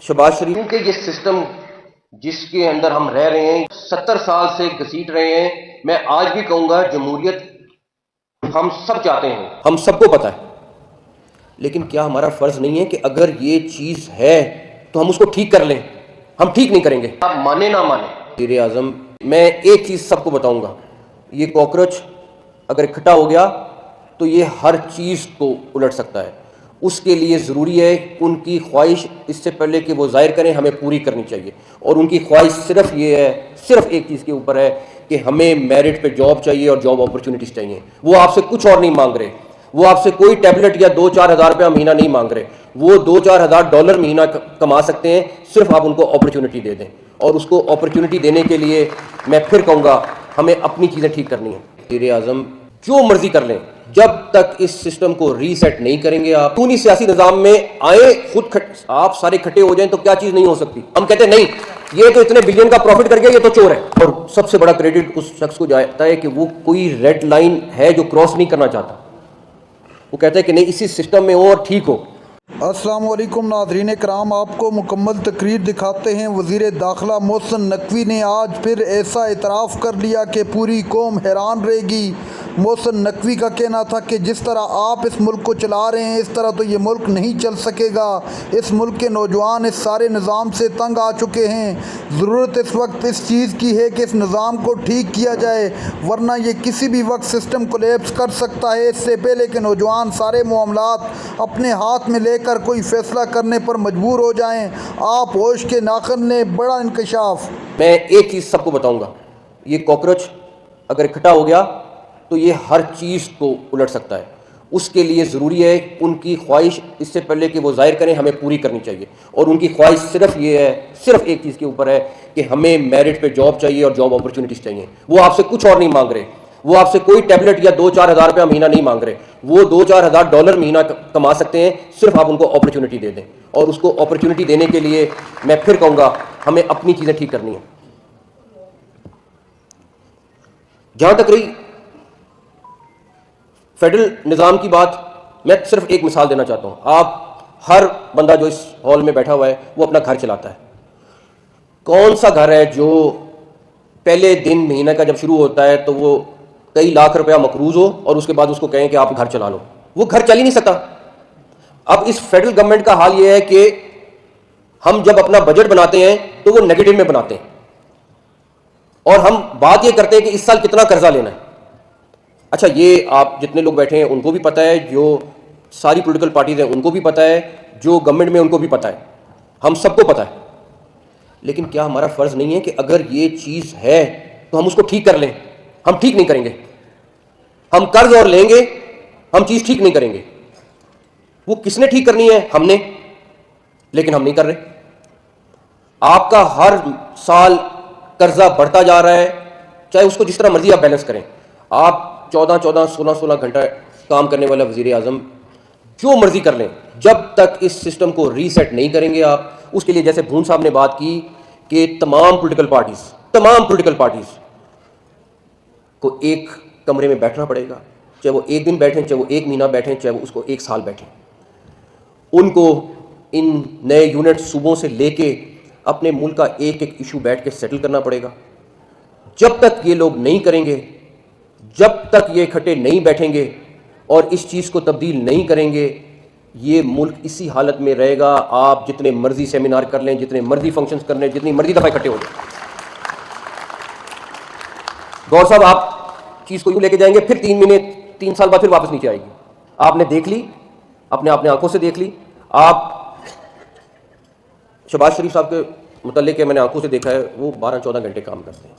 शहबाज शरीफ क्योंकि ये सिस्टम जिसके अंदर हम रह रहे हैं 70 साल से घसीट रहे हैं। मैं आज भी कहूंगा जमहूरियत हम सब चाहते हैं, हम सबको पता है, लेकिन क्या हमारा फर्ज नहीं है कि अगर ये चीज है तो हम उसको ठीक कर लें। हम ठीक नहीं करेंगे, आप माने ना माने। वज़ीर आज़म, मैं एक चीज सबको बताऊंगा, ये कॉकरोच अगर इकट्ठा हो गया तो ये हर चीज को उलट सकता है। उसके लिए ज़रूरी है उनकी ख्वाहिश इससे पहले कि वो ज़ाहिर करें हमें पूरी करनी चाहिए, और उनकी ख्वाहिश सिर्फ ये है, सिर्फ एक चीज़ के ऊपर है कि हमें मेरिट पे जॉब चाहिए और जॉब अपॉर्चुनिटीज़ चाहिए। वो आपसे कुछ और नहीं मांग रहे, वो आपसे कोई टैबलेट या 2-4 हज़ार रुपया महीना नहीं मांग रहे, वो 2-4 हज़ार डॉलर महीना कमा सकते हैं, सिर्फ आप उनको अपॉर्चुनिटी दे दें। और उसको अपॉर्चुनिटी देने के लिए मैं फिर कहूँगा हमें अपनी चीज़ें ठीक करनी है। वज़ीर आज़म जो मर्जी कर लें, जब तक इस सिस्टम को रीसेट नहीं करेंगे, आप खूनी सियासी निजाम में आए खुद आप सारे इकट्ठे हो जाएं तो क्या चीज नहीं हो सकती। हम कहते हैं नहीं, ये तो इतने बिलियन का प्रॉफिट कर गया, ये तो चोर है। और सबसे बड़ा क्रेडिट उस शख्स को जाता है कि वो कोई रेड लाइन है जो क्रॉस नहीं करना चाहता। वो कहता है कि नहीं, इसी सिस्टम में हो और ठीक हो। अस्सलाम वालेकुम नाज़रीन कराम, आपको मुकम्मल तकरीर दिखाते हैं। वज़ीर दाखिला मोहसिन नकवी ने आज फिर ऐसा इतराफ़ कर लिया कि पूरी कौम हैरान रहेगी। मोहसिन नकवी का कहना था कि जिस तरह आप इस मुल्क को चला रहे हैं, इस तरह तो ये मुल्क नहीं चल सकेगा। इस मुल्क के नौजवान इस सारे निज़ाम से तंग आ चुके हैं। ज़रूरत इस वक्त इस चीज़ की है कि इस निज़ाम को ठीक किया जाए, वरना ये किसी भी वक्त सिस्टम कोलैप्स कर सकता है। इससे पहले कि नौजवान सारे मामलात अपने हाथ में लेकर कोई फ़ैसला करने पर मजबूर हो जाएं, आप होश के नाखन ने बड़ा इंकशाफ। मैं एक चीज़ सबको बताऊंगा, ये कॉकरोच अगर इकट्ठा हो गया तो ये हर चीज़ को उलट सकता है। उसके लिए ज़रूरी है उनकी ख्वाहिश इससे पहले कि वो ज़ाहिर करें हमें पूरी करनी चाहिए, और उनकी ख्वाहिश सिर्फ ये है, सिर्फ एक चीज़ के ऊपर है कि हमें मेरिट पे जॉब चाहिए और जॉब अपॉर्चुनिटीज़ चाहिए। वो आपसे कुछ और नहीं मांग रहे, वो आपसे कोई टैबलेट या 2-4 हज़ार रुपया महीना नहीं मांग रहे, वो 2-4 हज़ार डॉलर महीना कमा सकते हैं, सिर्फ आप उनको अपॉर्चुनिटी दे दें। और उसको अपॉर्चुनिटी देने के लिए मैं फिर कहूँगा हमें अपनी चीज़ें ठीक करनी है। जहाँ तक रही फेडरल निज़ाम की बात, मैं सिर्फ एक मिसाल देना चाहता हूँ। आप हर बंदा जो इस हॉल में बैठा हुआ है वो अपना घर चलाता है। कौन सा घर है जो पहले दिन महीने का जब शुरू होता है तो वो कई लाख रुपया मकरूज हो और उसके बाद उसको कहें कि आप घर चला लो? वो घर चल ही नहीं सकता। अब इस फेडरल गवर्नमेंट का हाल ये है कि हम जब अपना बजट बनाते हैं तो वो नेगेटिव में बनाते हैं, और हम बात ये करते हैं कि इस साल कितना कर्जा लेना है। अच्छा, ये आप जितने लोग बैठे हैं उनको भी पता है, जो सारी पॉलिटिकल पार्टीज हैं उनको भी पता है, जो गवर्नमेंट में उनको भी पता है, हम सबको पता है। लेकिन क्या हमारा फर्ज नहीं है कि अगर ये चीज है तो हम उसको ठीक कर लें? हम ठीक नहीं करेंगे, हम कर्ज और लेंगे, हम चीज ठीक नहीं करेंगे। वो किसने ठीक करनी है? हमने, लेकिन हम नहीं कर रहे। आपका हर साल कर्जा बढ़ता जा रहा है, चाहे उसको जिस तरह मर्जी आप बैलेंस करें। आप 14-14, 16-16 घंटा काम करने वाला वज़ीर आज़म जो मर्जी कर लें, जब तक इस सिस्टम को रीसेट नहीं करेंगे आप, उसके लिए जैसे भून साहब ने बात की कि तमाम पॉलिटिकल पार्टीज को एक कमरे में बैठना पड़ेगा, चाहे वो एक दिन बैठें, चाहे वो एक महीना बैठें, चाहे वो उसको एक साल बैठें। उनको इन नए यूनिट सूबों से लेके अपने मुल्क का एक एक इशू बैठ के सेटल करना पड़ेगा। जब तक ये लोग नहीं करेंगे, जब तक ये इकट्ठे नहीं बैठेंगे और इस चीज़ को तब्दील नहीं करेंगे, ये मुल्क इसी हालत में रहेगा। आप जितने मर्जी सेमिनार कर लें, जितने मर्जी फंक्शंस कर लें, जितनी मर्जी दफ़ा इकट्ठे हो जाए, गौर साहब आप चीज़ को यूँ लेके जाएंगे, फिर 3 साल बाद फिर वापस नीचे आएगी। आपने देख ली, अपने आंखों से देख ली। आप शहबाज शरीफ साहब के मुतल्लिक मैंने आंखों से देखा है, वो 12-14 घंटे काम करते हैं।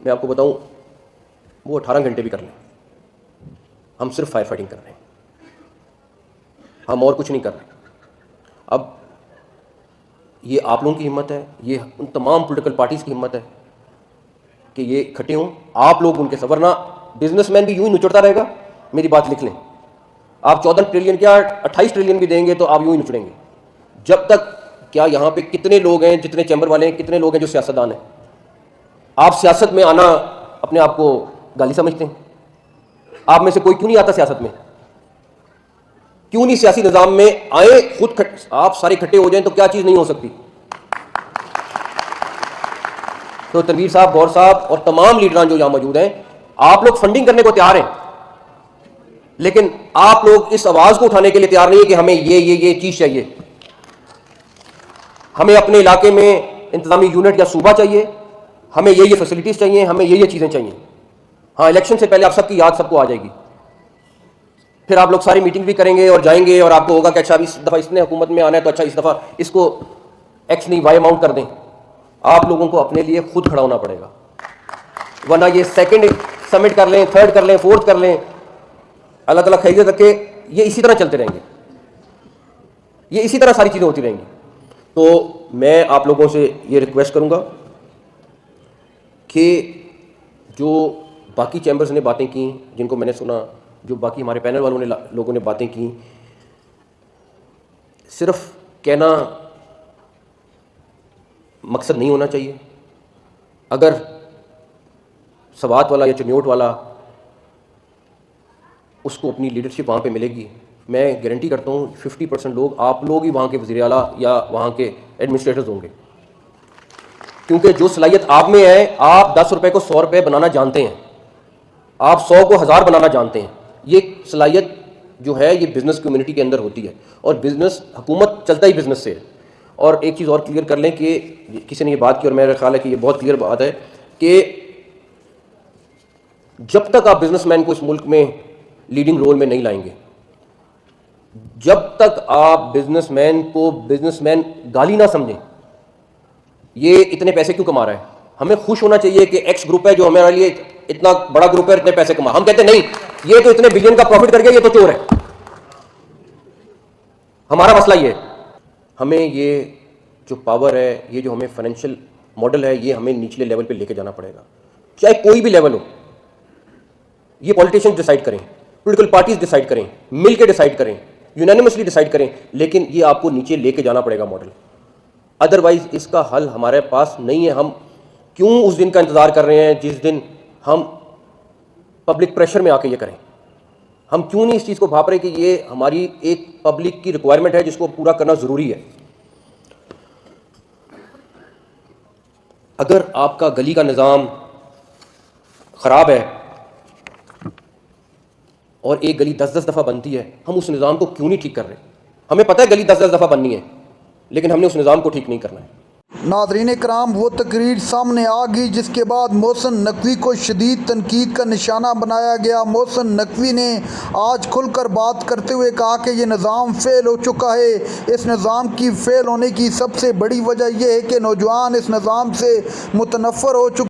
मैं आपको बताऊं, वो 18 घंटे भी कर लें, हम सिर्फ फायर फाइटिंग कर रहे हैं, हम और कुछ नहीं कर रहे। अब ये आप लोगों की हिम्मत है, ये उन तमाम पॉलिटिकल पार्टीज़ की हिम्मत है कि ये इकट्ठे हों, आप लोग उनके सबर ना। बिजनेसमैन भी यूं ही नुचड़ता रहेगा। मेरी बात लिख लें, आप 14 ट्रिलियन क्या 28 ट्रिलियन भी देंगे तो आप यूं ही नुचड़ेंगे। जब तक, क्या यहाँ पे कितने लोग हैं, जितने चैम्बर वाले हैं, कितने लोग हैं जो सियासतदान हैं? आप सियासत में आना अपने आप को गाली समझते हैं? आप में से कोई क्यों नहीं आता सियासत में? क्यों नहीं सियासी निज़ाम में आए, खुद आप सारे इकट्ठे हो जाएं तो क्या चीज़ नहीं हो सकती। तो तनवीर साहब, गौर साहब और तमाम लीडरान जो यहाँ मौजूद हैं, आप लोग फंडिंग करने को तैयार हैं, लेकिन आप लोग इस आवाज़ को उठाने के लिए तैयार नहीं है कि हमें ये चीज़ चाहिए, हमें अपने इलाके में इंतजामी यूनिट या सूबा चाहिए, हमें ये फैसिलिटीज़ चाहिए, हमें ये चीज़ें चाहिए। हाँ, इलेक्शन से पहले आप सबकी याद सबको आ जाएगी, फिर आप लोग सारी मीटिंग भी करेंगे और जाएंगे और आपको होगा कि अच्छा इस दफ़ा इसने हुकूमत में आना है तो अच्छा इस दफ़ा इसको एक्स नहीं वाई अमाउंट कर दें। आप लोगों को अपने लिए खुद खड़ा होना पड़ेगा, वरना ये सेकंड समिट कर लें, थर्ड कर लें, फोर्थ कर लें, अलग अलग खैरियत रखे, ये इसी तरह चलते रहेंगे, ये इसी तरह सारी चीज़ें होती रहेंगी। तो मैं आप लोगों से ये रिक्वेस्ट करूँगा कि जो बाकी चैम्बर्स ने बातें की, जिनको मैंने सुना, जो बाकी हमारे पैनल वालों ने लोगों ने बातें की, सिर्फ कहना मकसद नहीं होना चाहिए। अगर सवात वाला या चुनियोट वाला उसको अपनी लीडरशिप वहाँ पे मिलेगी, मैं गारंटी करता हूँ 50% लोग आप लोग ही वहाँ के वज़ीर आला या वहाँ के एडमिनिस्ट्रेटर्स होंगे, क्योंकि जो सलाहियत आप में है, आप 10 रुपये को 100 रुपये बनाना जानते हैं, आप 100 को 1000 बनाना जानते हैं। ये सलाहियत जो है ये बिज़नेस कम्युनिटी के अंदर होती है, और बिज़नेस, हुकूमत चलता ही बिज़नेस से है। और एक चीज़ और क्लियर कर लें कि किसी ने ये बात की और मेरा ख्याल है कि ये बहुत क्लियर बात है कि जब तक आप बिजनेसमैन को इस मुल्क में लीडिंग रोल में नहीं लाएंगे, जब तक आप बिजनेसमैन को बिजनेसमैन गाली ना समझें, ये इतने पैसे क्यों कमा रहा है, हमें खुश होना चाहिए कि एक्स ग्रुप है जो हमारे लिए इतना बड़ा ग्रुप है, इतने पैसे कमा, हम कहते नहीं ये तो इतने बिलियन का प्रॉफिट कर गया, ये तो चोर है। हमारा मसला ये है, हमें ये जो पावर है, ये जो हमें फाइनेंशियल मॉडल है, ये हमें निचले लेवल पे लेके जाना पड़ेगा, चाहे कोई भी लेवल हो। ये पॉलिटिशियंस डिसाइड करें, पॉलिटिकल पार्टीज डिसाइड करें, मिल के डिसाइड करें, यूनानिमसली डिसाइड करें, लेकिन ये आपको नीचे लेके जाना पड़ेगा मॉडल, अदरवाइज इसका हल हमारे पास नहीं है। हम क्यों उस दिन का इंतजार कर रहे हैं जिस दिन हम पब्लिक प्रेशर में आके ये करें? हम क्यों नहीं इस चीज़ को भाप रहे कि ये हमारी एक पब्लिक की रिक्वायरमेंट है जिसको पूरा करना ज़रूरी है। अगर आपका गली का निज़ाम ख़राब है और एक गली 10-10 दफ़ा बनती है, हम उस निज़ाम को क्यों नहीं ठीक कर रहे? हमें पता है गली 10-10 दफ़ा बननी है, लेकिन हमने उस निज़ाम को ठीक नहीं करना है। नाज़रीन कराम, वो तकरीर सामने आ गई जिसके बाद मोहसिन नकवी को शदीद तनकीद का निशाना बनाया गया। मोहसिन नकवी ने आज खुलकर बात करते हुए कहा कि ये निज़ाम फ़ेल हो चुका है। इस निज़ाम की फ़ेल होने की सबसे बड़ी वजह यह है कि नौजवान इस निज़ाम से मुतनफ़्फ़र हो चुके